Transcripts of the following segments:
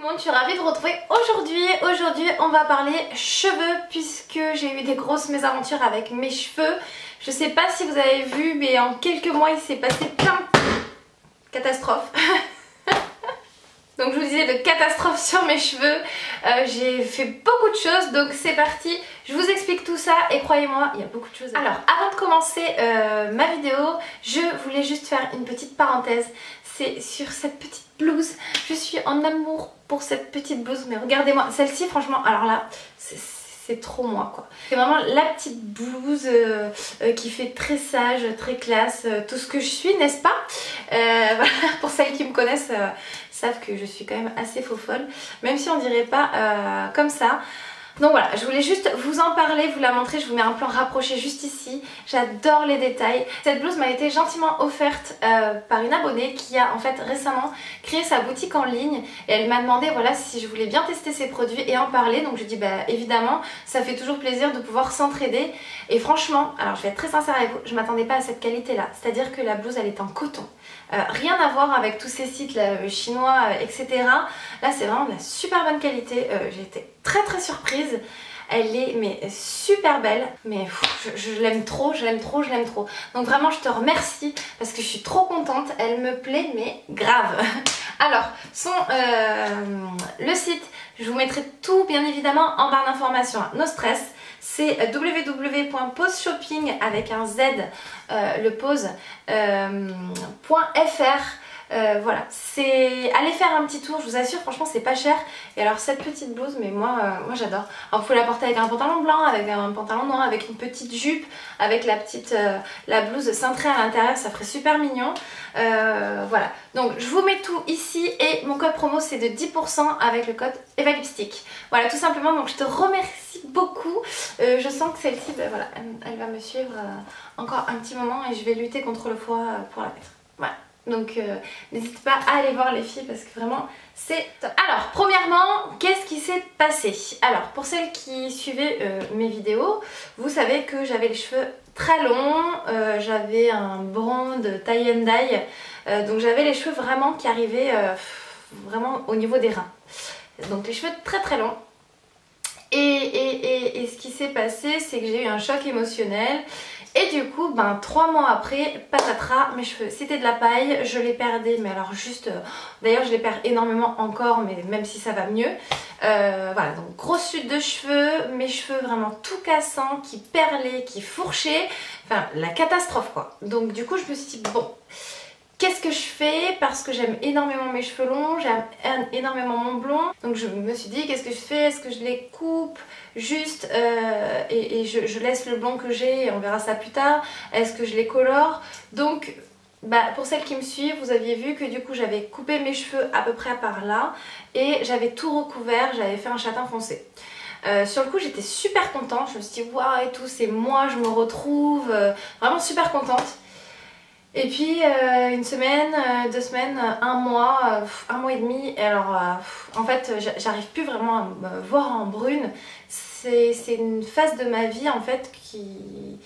le monde, je suis ravie de vous retrouver aujourd'hui. Aujourd'hui on va parler cheveux puisque j'ai eu des grosses mésaventures avec mes cheveux. Je sais pas si vous avez vu mais en quelques mois il s'est passé plein de catastrophes. Donc je vous disais de catastrophes sur mes cheveux, j'ai fait beaucoup de choses donc c'est parti, je vous explique tout ça et croyez-moi il y a beaucoup de choses à... Alors avant de commencer ma vidéo, je voulais juste faire une petite parenthèse, c'est sur cette petite blouse, je suis en amour pour cette petite blouse mais regardez-moi, celle-ci franchement, alors là c'est trop moi quoi. C'est vraiment la petite blouse qui fait très sage, très classe, tout ce que je suis, n'est-ce pas? Voilà, pour celles qui me connaissent savent que je suis quand même assez faux folle, même si on dirait pas comme ça. Donc voilà, je voulais juste vous en parler, vous la montrer, je vous mets un plan rapproché juste ici. J'adore les détails. Cette blouse m'a été gentiment offerte par une abonnée qui a en fait récemment créé sa boutique en ligne et elle m'a demandé voilà si je voulais bien tester ses produits et en parler. Donc je dis bah évidemment, ça fait toujours plaisir de pouvoir s'entraider et franchement, alors je vais être très sincère avec vous, je m'attendais pas à cette qualité là, c'est-à-dire que la blouse elle est en coton. Rien à voir avec tous ces sites là, chinois, etc. Là c'est vraiment de la super bonne qualité, j'ai été très surprise. Elle est mais super belle, mais je l'aime trop, je l'aime trop, je l'aime trop. Donc vraiment je te remercie parce que je suis trop contente, elle me plaît mais grave. Alors, le site, je vous mettrai tout bien évidemment en barre d'informations, no stress. C'est www.poseshopping avec un Z, le pose.fr. Voilà, c'est allez faire un petit tour, je vous assure, franchement c'est pas cher. Et alors cette petite blouse, mais moi j'adore. Alors vous pouvez la porter avec un pantalon blanc, avec un pantalon noir, avec une petite jupe, avec la blouse cintrée à l'intérieur, ça ferait super mignon. Voilà, donc je vous mets tout ici et mon code promo c'est de 10% avec le code EvaLipstick. Voilà, tout simplement, donc je te remercie beaucoup. Je sens que celle-ci, ben voilà, elle va me suivre encore un petit moment et je vais lutter contre le froid pour la mettre. Voilà. Donc n'hésitez pas à aller voir les filles parce que vraiment c'est top. Alors premièrement, qu'est-ce qui s'est passé? Alors pour celles qui suivaient mes vidéos, vous savez que j'avais les cheveux très longs, j'avais un blonde tie and dye, donc j'avais les cheveux vraiment qui arrivaient vraiment au niveau des reins. Donc les cheveux très longs. Et ce qui s'est passé, c'est que j'ai eu un choc émotionnel. Et du coup, ben 3 mois après, patatras, mes cheveux, c'était de la paille, je les perdais, mais alors juste, d'ailleurs je les perds énormément encore, mais même si ça va mieux. Voilà, donc grosse chute de cheveux, mes cheveux vraiment tout cassants, qui perlaient, qui fourchaient, enfin la catastrophe quoi. Donc du coup je me suis dit, bon, qu'est-ce que je fais? Parce que j'aime énormément mes cheveux longs, j'aime énormément mon blond. Donc je me suis dit, qu'est-ce que je fais? Est-ce que je les coupe juste et je laisse le blond que j'ai et on verra ça plus tard? Est-ce que je les colore? Donc bah, pour celles qui me suivent, vous aviez vu que du coup j'avais coupé mes cheveux à peu près par là et j'avais tout recouvert, j'avais fait un châtain foncé. Sur le coup j'étais super contente, je me suis dit waouh et tout, c'est moi, je me retrouve, vraiment super contente. Et puis une semaine, 2 semaines, un mois et demi, et alors en fait j'arrive plus vraiment à me voir en brune. C'est une phase de ma vie en fait qui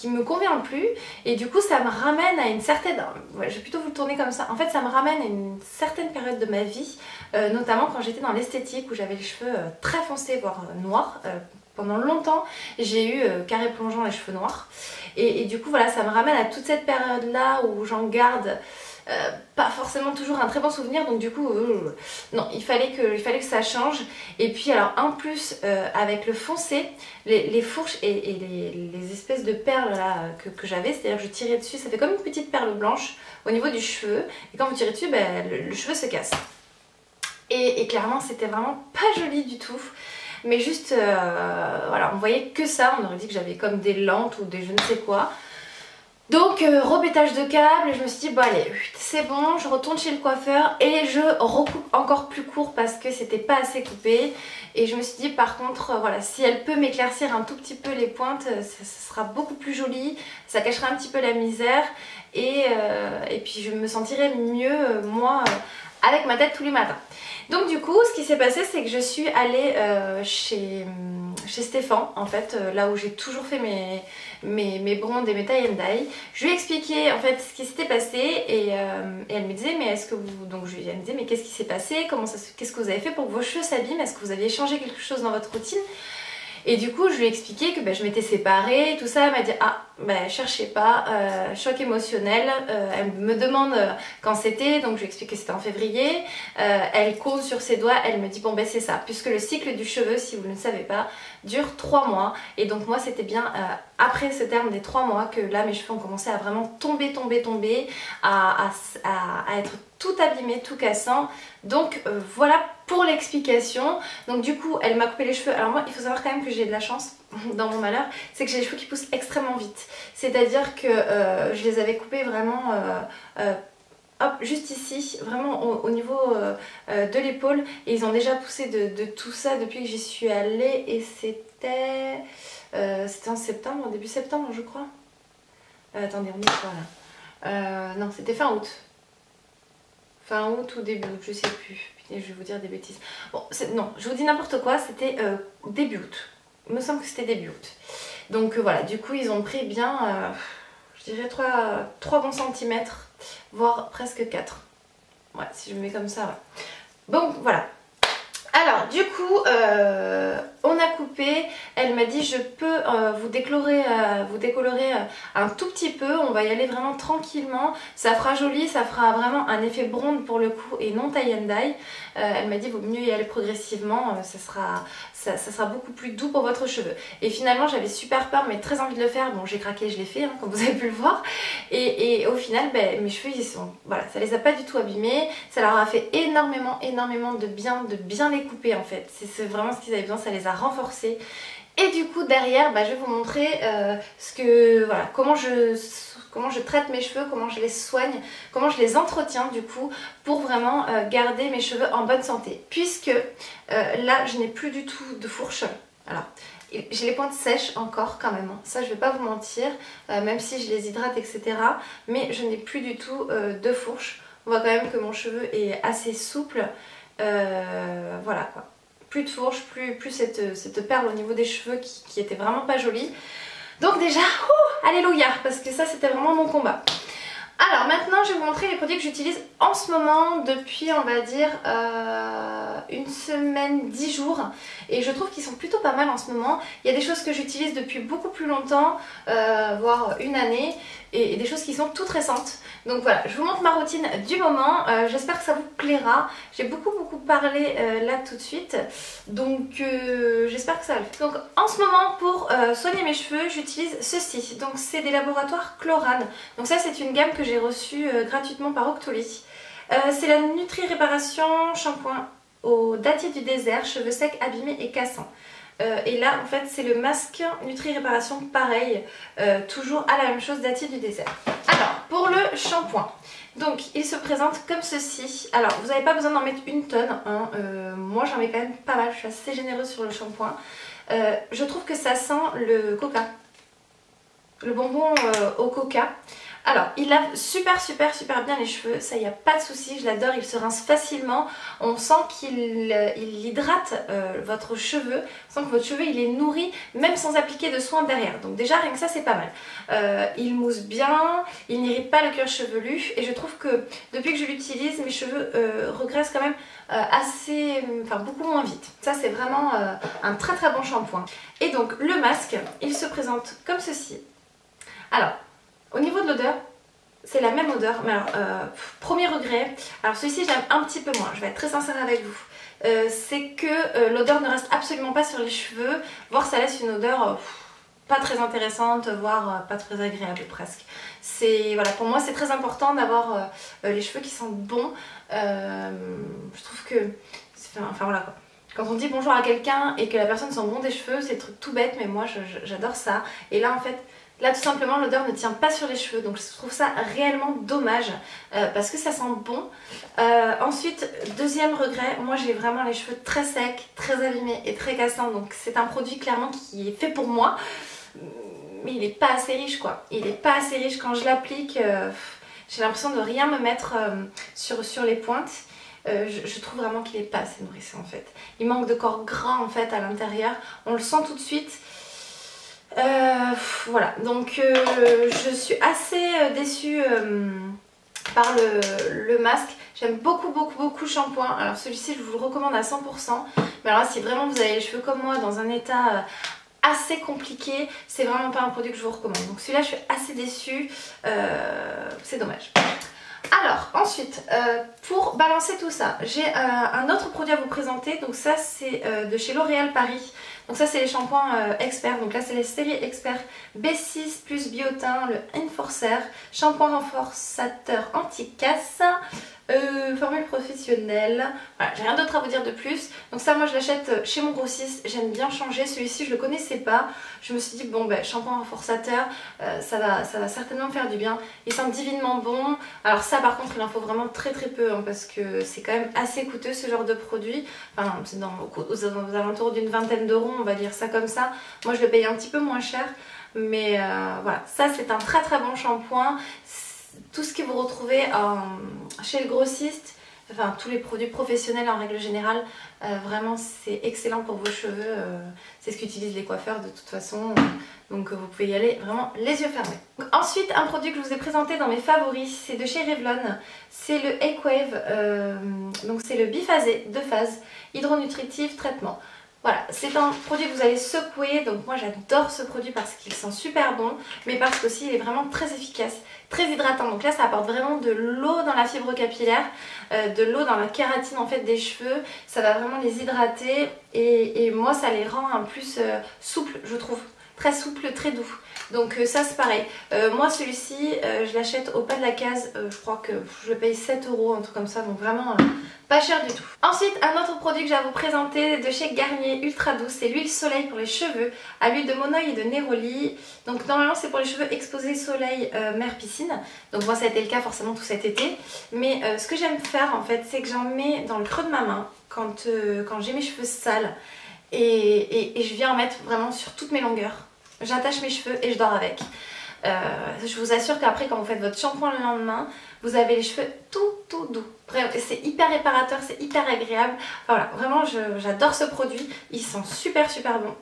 me convient plus et du coup ça me ramène à une certaine, ouais, je vais plutôt vous le tourner comme ça, en fait ça me ramène à une certaine période de ma vie, notamment quand j'étais dans l'esthétique où j'avais les cheveux très foncés voire noirs. Pendant longtemps j'ai eu carré plongeant les cheveux noirs et du coup voilà ça me ramène à toute cette période là où j'en garde pas forcément toujours un très bon souvenir, donc du coup non, il fallait que ça change. Et puis alors en plus avec le foncé, les fourches et les espèces de perles là que j'avais, c'est à dire que je tirais dessus, ça fait comme une petite perle blanche au niveau du cheveu et quand vous tirez dessus ben, le cheveu se casse et clairement c'était vraiment pas joli du tout. Mais juste, voilà, on voyait que ça, on aurait dit que j'avais comme des lentes ou des je ne sais quoi. Donc, repétage de câble, et je me suis dit, bon allez, c'est bon, je retourne chez le coiffeur et je recoupe encore plus court parce que c'était pas assez coupé. Et je me suis dit, par contre, voilà, si elle peut m'éclaircir un tout petit peu les pointes, ça sera beaucoup plus joli, ça cachera un petit peu la misère. Et puis je me sentirais mieux, moi, avec ma tête tous les matins. Donc du coup ce qui s'est passé c'est que je suis allée chez Stéphane en fait, là où j'ai toujours fait mes blondes et mes tie and dye. Je lui ai expliqué en fait ce qui s'était passé et elle me disait mais est-ce que vous... Donc elle me disait mais qu'est-ce qui s'est passé, qu'est-ce que vous avez fait pour que vos cheveux s'abîment, est-ce que vous aviez changé quelque chose dans votre routine? Et du coup je lui ai expliqué que je m'étais séparée, tout ça. Elle m'a dit ah cherchez pas, choc émotionnel. Elle me demande quand c'était, donc je lui ai expliqué que c'était en février. Elle compte sur ses doigts, elle me dit bon c'est ça, puisque le cycle du cheveu, si vous ne le savez pas, dure 3 mois. Et donc moi c'était bien après ce terme des 3 mois que là mes cheveux ont commencé à vraiment tomber, à être tout abîmé, tout cassant. Donc voilà pour l'explication. Donc du coup elle m'a coupé les cheveux. Alors moi il faut savoir quand même que j'ai de la chance dans mon malheur, c'est que j'ai les cheveux qui poussent extrêmement vite. C'est à dire que je les avais coupés vraiment hop, juste ici, vraiment au niveau de l'épaule. Et ils ont déjà poussé de tout ça depuis que j'y suis allée. Et c'était en septembre, début septembre je crois. Attendez, on est quoi là? Non, c'était fin août. Fin août ou début août, je sais plus. Putain, je vais vous dire des bêtises. Bon, non, je vous dis n'importe quoi, c'était début août. Il me semble que c'était début août. Donc voilà, du coup ils ont pris bien, je dirais 3 bons centimètres, voire presque 4. Ouais, si je me mets comme ça, ouais. Donc voilà. Alors du coup on a coupé, elle m'a dit je peux vous décolorer un tout petit peu, on va y aller vraiment tranquillement, ça fera joli, ça fera vraiment un effet blonde pour le coup et non tie and dye. Elle m'a dit vaut mieux y aller progressivement, ça sera beaucoup plus doux pour votre cheveu. Et finalement j'avais super peur mais très envie de le faire, bon j'ai craqué, je l'ai fait hein, comme vous avez pu le voir. Et au final mes cheveux ils sont, voilà, ça les a pas du tout abîmés, ça leur a fait énormément de bien les couper en fait. C'est vraiment ce qu'ils avaient besoin, ça les a renforcés. Et du coup derrière je vais vous montrer voilà, comment je traite mes cheveux, comment je les soigne, comment je les entretiens du coup pour vraiment garder mes cheveux en bonne santé. Puisque là je n'ai plus du tout de fourche. Alors j'ai les pointes sèches encore quand même, hein. Ça je vais pas vous mentir, même si je les hydrate etc. Mais je n'ai plus du tout de fourche. On voit quand même que mon cheveu est assez souple. Voilà quoi. Plus de fourche, plus cette perle au niveau des cheveux qui était vraiment pas jolie. Donc déjà, alléluia, parce que ça c'était vraiment mon combat. Alors maintenant je vais vous montrer les produits que j'utilise en ce moment depuis on va dire une semaine, 10 jours. Et je trouve qu'ils sont plutôt pas mal en ce moment. Il y a des choses que j'utilise depuis beaucoup plus longtemps, voire une année. Et des choses qui sont toutes récentes. Donc voilà, je vous montre ma routine du moment. J'espère que ça vous plaira. J'ai beaucoup parlé là tout de suite. Donc j'espère que ça va le faire. Donc en ce moment pour soigner mes cheveux, j'utilise ceci. Donc c'est des laboratoires Chlorane. Donc ça c'est une gamme que j'ai reçue gratuitement par Octoly. C'est la Nutri Réparation Shampoing au dattier du désert, cheveux secs, abîmés et cassants. Et là en fait c'est le masque Nutri Réparation pareil, toujours à la même chose, dattier du désert. Alors pour le shampoing, donc il se présente comme ceci. Alors vous n'avez pas besoin d'en mettre une tonne hein. Moi j'en mets quand même pas mal, je suis assez généreuse sur le shampoing. Je trouve que ça sent le coca, le bonbon au coca. Alors il lave super bien les cheveux, ça y a pas de souci, je l'adore, il se rince facilement. On sent qu'il hydrate votre cheveu, on sent que votre cheveu il est nourri même sans appliquer de soin derrière. Donc déjà rien que ça c'est pas mal. Il mousse bien, il n'irrite pas le cuir chevelu et je trouve que depuis que je l'utilise mes cheveux regraissent quand même beaucoup moins vite. Ça c'est vraiment un très bon shampoing. Et donc le masque il se présente comme ceci. Alors au niveau de l'odeur, c'est la même odeur, mais alors, premier regret, alors celui-ci j'aime un petit peu moins, je vais être très sincère avec vous, c'est que l'odeur ne reste absolument pas sur les cheveux, voire ça laisse une odeur pas très intéressante, voire pas très agréable presque. Voilà, pour moi c'est très important d'avoir les cheveux qui sentent bon, je trouve que, enfin voilà quoi. Quand on dit bonjour à quelqu'un et que la personne sent bon des cheveux, c'est tout bête, mais moi j'adore ça. Et là en fait, là tout simplement l'odeur ne tient pas sur les cheveux, donc je trouve ça réellement dommage parce que ça sent bon. Ensuite, deuxième regret, moi j'ai vraiment les cheveux très secs, très abîmés et très cassants, donc c'est un produit clairement qui est fait pour moi, mais il n'est pas assez riche quoi. Il n'est pas assez riche quand je l'applique, j'ai l'impression de rien me mettre sur les pointes. je trouve vraiment qu'il n'est pas assez nourrissant en fait. Il manque de corps gras en fait à l'intérieur, on le sent tout de suite. Voilà, donc je suis assez déçue par le masque. J'aime beaucoup le shampoing. Alors celui-ci je vous le recommande à 100%. Mais alors là, si vraiment vous avez les cheveux comme moi dans un état assez compliqué, c'est vraiment pas un produit que je vous recommande. Donc celui-là je suis assez déçue, c'est dommage. Alors ensuite, pour balancer tout ça, j'ai un autre produit à vous présenter. Donc ça c'est de chez L'Oréal Paris. Donc ça c'est les shampoings experts. Donc là c'est les séries experts B6 plus biotin, le Enforcer, shampoing renforçateur anti-casse, formule professionnelle. Voilà, j'ai rien d'autre à vous dire de plus. Donc ça moi je l'achète chez mon grossiste, j'aime bien changer. Celui-ci je le connaissais pas. Je me suis dit bon ben shampoing renforçateur, ça va certainement me faire du bien. Il sent divinement bon. Alors ça par contre il en faut vraiment très peu hein, parce que c'est quand même assez coûteux ce genre de produit. Enfin c'est aux alentours d'une vingtaine d'euros, on va dire ça comme ça. Moi je le paye un petit peu moins cher. Mais voilà, ça c'est un très bon shampoing. Tout ce que vous retrouvez chez le grossiste, enfin tous les produits professionnels en règle générale, vraiment c'est excellent pour vos cheveux. C'est ce qu'utilisent les coiffeurs de toute façon. Donc vous pouvez y aller vraiment les yeux fermés. Donc, ensuite un produit que je vous ai présenté dans mes favoris, c'est de chez Revlon. C'est le Aquave, donc c'est le biphasé, 2 phases, hydronutritif traitement. Voilà, c'est un produit que vous allez secouer, donc moi j'adore ce produit parce qu'il sent super bon, mais parce qu'aussi il est vraiment très efficace, très hydratant. Donc là ça apporte vraiment de l'eau dans la fibre capillaire, de l'eau dans la kératine en fait des cheveux, ça va vraiment les hydrater et moi ça les rend en plus souples je trouve, très souples, très doux. Donc ça c'est pareil, moi celui-ci je l'achète au pas de la case, je crois que je le paye 7 €, un truc comme ça, donc vraiment pas cher du tout. Ensuite un autre produit que j'ai à vous présenter de chez Garnier Ultra Douce, c'est l'huile soleil pour les cheveux à l'huile de monoï et de néroli. Donc normalement c'est pour les cheveux exposés soleil, mer, piscine. Donc moi ça a été le cas forcément tout cet été. Mais ce que j'aime faire en fait c'est que j'en mets dans le creux de ma main quand j'ai mes cheveux sales et je viens en mettre vraiment sur toutes mes longueurs. J'attache mes cheveux et je dors avec. Je vous assure qu'après quand vous faites votre shampoing le lendemain, vous avez les cheveux tout doux. C'est hyper réparateur, c'est hyper agréable. Enfin, voilà, vraiment j'adore ce produit, il sent super bon.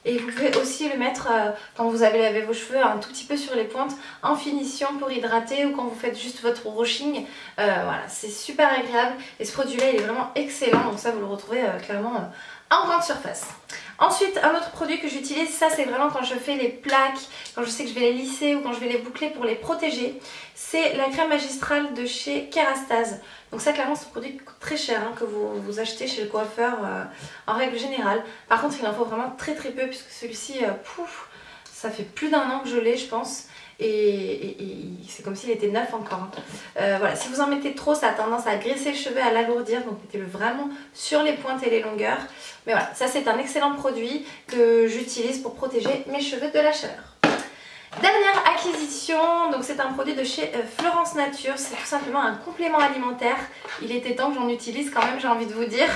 Et vous pouvez aussi le mettre quand vous avez lavé vos cheveux un tout petit peu sur les pointes en finition pour hydrater ou quand vous faites juste votre washing. Voilà, c'est super agréable et ce produit là il est vraiment excellent, donc ça vous le retrouvez clairement en grande surface. Ensuite un autre produit que j'utilise, ça c'est vraiment quand je fais les plaques, quand je sais que je vais les lisser ou quand je vais les boucler pour les protéger, c'est la crème magistrale de chez Kérastase. Donc ça clairement c'est un produit qui coûte très cher hein, que vous achetez chez le coiffeur en règle générale. Par contre il en faut vraiment très peu puisque celui-ci, ça fait plus d'1 an que je l'ai je pense. Et c'est comme s'il était neuf encore. Voilà, si vous en mettez trop, ça a tendance à graisser le cheveu, à l'alourdir, donc mettez-le vraiment sur les pointes et les longueurs. Mais voilà, ça c'est un excellent produit que j'utilise pour protéger mes cheveux de la chaleur. Dernière acquisition, donc c'est un produit de chez Florence Nature, c'est tout simplement un complément alimentaire. Il était temps que j'en utilise quand même, j'ai envie de vous dire.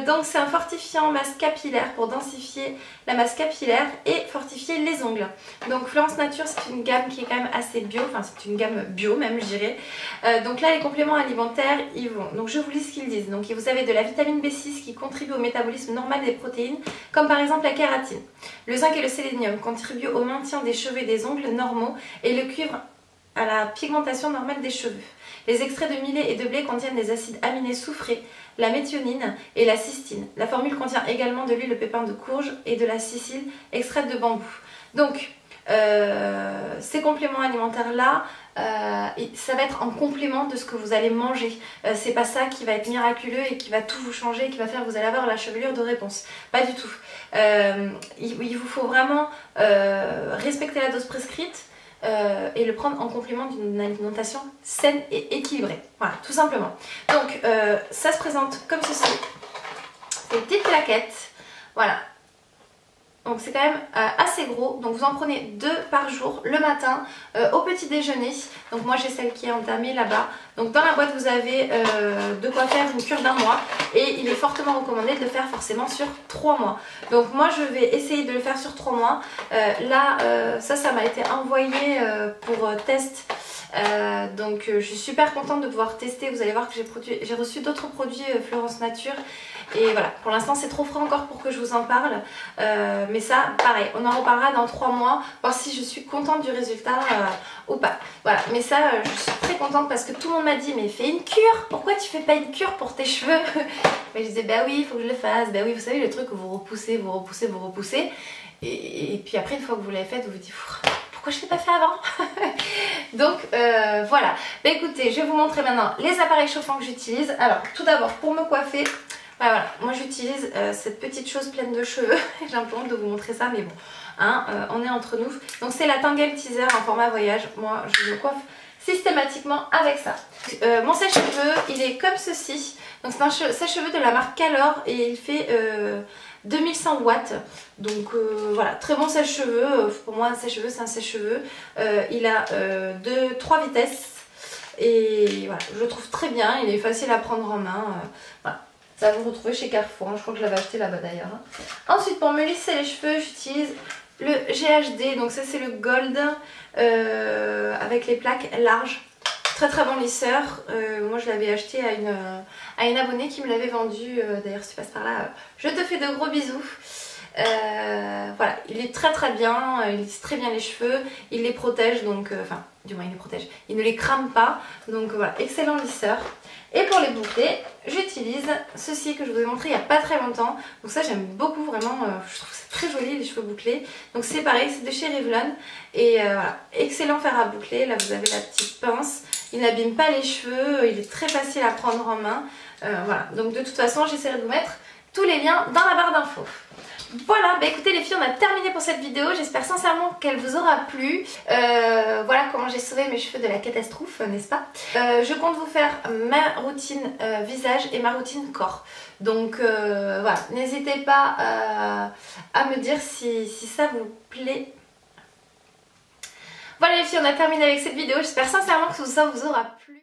Donc c'est un fortifiant masse capillaire pour densifier la masse capillaire et fortifier les ongles. Donc Florence Nature c'est une gamme qui est quand même assez bio, enfin c'est une gamme bio même je dirais. Donc là les compléments alimentaires ils vont, donc je vous lis ce qu'ils disent. Donc vous avez de la vitamine B6 qui contribue au métabolisme normal des protéines, comme par exemple la kératine. Le zinc et le sélénium contribuent au maintien des cheveux et des ongles normaux et le cuivre à la pigmentation normale des cheveux. Les extraits de millet et de blé contiennent des acides aminés soufrés, la méthionine et la cystine. La formule contient également de l'huile de pépin de courge et de la Sicile extraite de bambou. Donc ces compléments alimentaires là, ça va être en complément de ce que vous allez manger. C'est pas ça qui va être miraculeux et qui va tout vous changer et qui va faire que vous allez avoir la chevelure de réponse. Pas du tout. Il vous faut vraiment respecter la dose prescrite et le prendre en complément d'une alimentation saine et équilibrée. Voilà, tout simplement. Donc ça se présente comme ceci. C'est des petites plaquettes. Voilà. Donc c'est quand même assez gros, donc vous en prenez 2 par jour le matin au petit déjeuner. Donc moi j'ai celle qui est entamée là-bas. Donc dans la boîte vous avez de quoi faire une cure d'1 mois et il est fortement recommandé de le faire forcément sur 3 mois. Donc moi je vais essayer de le faire sur 3 mois. Là ça m'a été envoyé pour test Donc je suis super contente de pouvoir tester. Vous allez voir que j'ai reçu d'autres produits Florence Nature. Et voilà, pour l'instant c'est trop frais encore pour que je vous en parle. Mais ça, pareil, on en reparlera dans 3 mois, voir si je suis contente du résultat ou pas. Voilà, mais ça, je suis très contente parce que tout le monde m'a dit, mais fais une cure, pourquoi tu fais pas une cure pour tes cheveux? Mais je disais, bah oui, il faut que je le fasse. Bah oui, vous savez, le truc où vous repoussez, vous repoussez, vous repoussez. Et puis après, une fois que vous l'avez fait, vous vous dites, pourquoi je ne l'ai pas fait avant? Donc voilà. Bah écoutez, je vais vous montrer maintenant les appareils chauffants que j'utilise. Alors, tout d'abord, pour me coiffer, voilà, moi j'utilise cette petite chose pleine de cheveux. J'ai un peu honte de vous montrer ça, mais bon, hein, on est entre nous. Donc c'est la Tangle Teaser en format voyage. Moi, je me coiffe systématiquement avec ça. Mon sèche-cheveux, il est comme ceci. Donc c'est un sèche-cheveux de la marque Calor et il fait 2100 watts. Donc voilà, très bon sèche-cheveux. Pour moi, un sèche-cheveux, c'est un sèche-cheveux. Il a 3 vitesses. Et voilà, je le trouve très bien. Il est facile à prendre en main. Voilà. Ça va vous retrouver chez Carrefour. Hein. Je crois que je l'avais acheté là-bas d'ailleurs. Hein. Ensuite, pour me lisser les cheveux, j'utilise le GHD. Donc ça, c'est le Gold avec les plaques larges. Très très bon lisseur. Moi je l'avais acheté à une abonnée qui me l'avait vendu. D'ailleurs si tu passes par là, je te fais de gros bisous. Voilà, il est très très bien, il lisse très bien les cheveux, il les protège donc, enfin du moins il les protège, il ne les crame pas. Donc voilà, excellent lisseur. Et pour les bouclés, j'utilise ceci que je vous ai montré il n'y a pas très longtemps. Donc ça j'aime beaucoup vraiment, je trouve c'est très joli les cheveux bouclés. Donc c'est pareil, c'est de chez Revlon. Et voilà, excellent fer à boucler. Là vous avez la petite pince, il n'abîme pas les cheveux, il est très facile à prendre en main. Voilà, donc de toute façon j'essaierai de vous mettre tous les liens dans la barre d'infos. Voilà, bah écoutez les filles, on a terminé pour cette vidéo. J'espère sincèrement qu'elle vous aura plu. Voilà comment j'ai sauvé mes cheveux de la catastrophe, n'est-ce pas? Je compte vous faire ma routine visage et ma routine corps. Donc voilà, n'hésitez pas à me dire si ça vous plaît. Voilà les filles, on a terminé avec cette vidéo. J'espère sincèrement que ça vous aura plu.